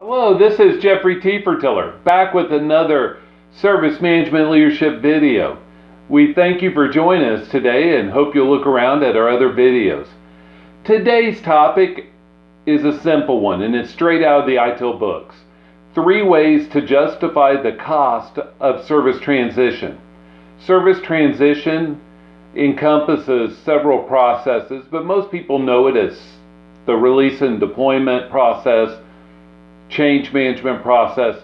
Hello, this is Jeffrey T. Fertiller, back with another Service Management Leadership video. We thank you for joining us today and hope you'll look around at our other videos. Today's topic is a simple one, and it's straight out of the ITIL books. 3 ways to justify the cost of service transition. Service transition encompasses several processes, but most people know it as the release and deployment process, change management process,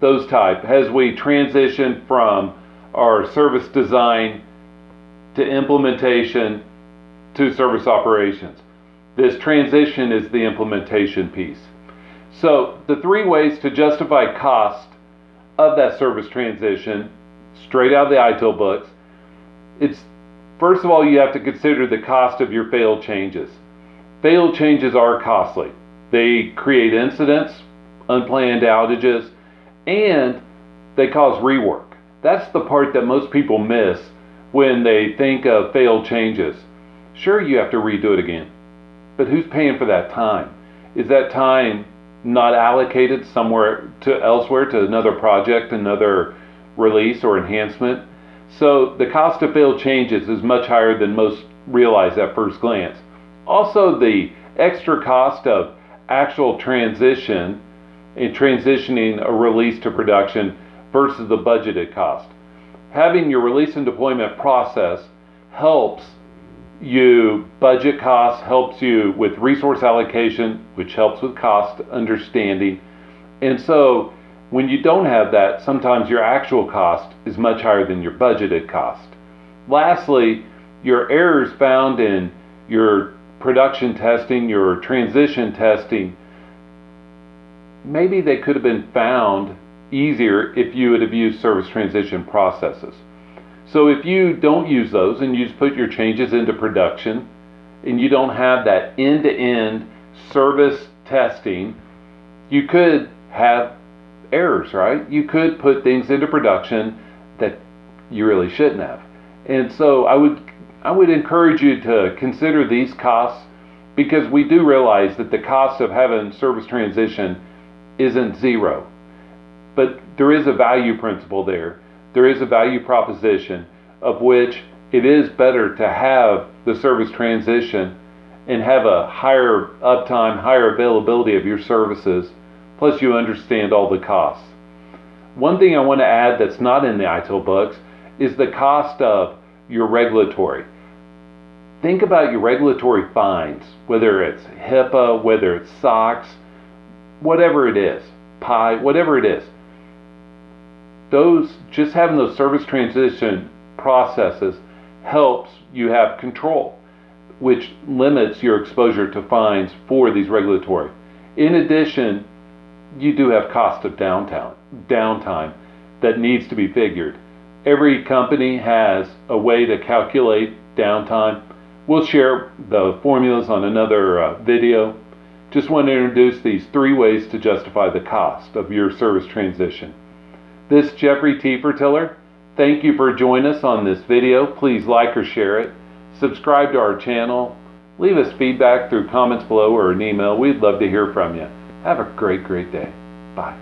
those type, as we transition from our service design to implementation to service operations. This transition is the implementation piece. So the 3 ways to justify cost of that service transition, straight out of the ITIL books, it's first of all, you have to consider the cost of your failed changes. Failed changes are costly. They create incidents, unplanned outages, and they cause rework. That's the part that most people miss when they think of failed changes. Sure, you have to redo it again, but who's paying for that time? Is that time not allocated somewhere elsewhere to another project, another release or enhancement? So the cost of failed changes is much higher than most realize at first glance. Also, the extra cost of actual transition and transitioning a release to production versus the budgeted cost. Having your release and deployment process helps you budget costs, helps you with resource allocation, which helps with cost understanding. And so when you don't have that, sometimes your actual cost is much higher than your budgeted cost. Lastly, your errors found in your production testing, your transition testing, maybe they could have been found easier if you would have used service transition processes. So if you don't use those and you just put your changes into production and you don't have that end-to-end service testing, you could have errors, right? You could put things into production that you really shouldn't have. And so I would encourage you to consider these costs, because we do realize that the cost of having service transition isn't zero. But there is a value principle there. There is a value proposition of which it is better to have the service transition and have a higher uptime, higher availability of your services, plus you understand all the costs. One thing I want to add that's not in the ITIL books is the cost of your regulatory. Think about your regulatory fines, whether it's HIPAA, whether it's SOX, whatever it is, PI, whatever it is. Just having those service transition processes helps you have control, which limits your exposure to fines for these regulatory. In addition, you do have cost of downtime that needs to be figured. Every company has a way to calculate downtime. We'll share the formulas on another video. Just want to introduce these 3 ways to justify the cost of your service transition. This is Jeffrey T. Fertiller. Thank you for joining us on this video. Please like or share it. Subscribe to our channel. Leave us feedback through comments below or an email. We'd love to hear from you. Have a great day. Bye.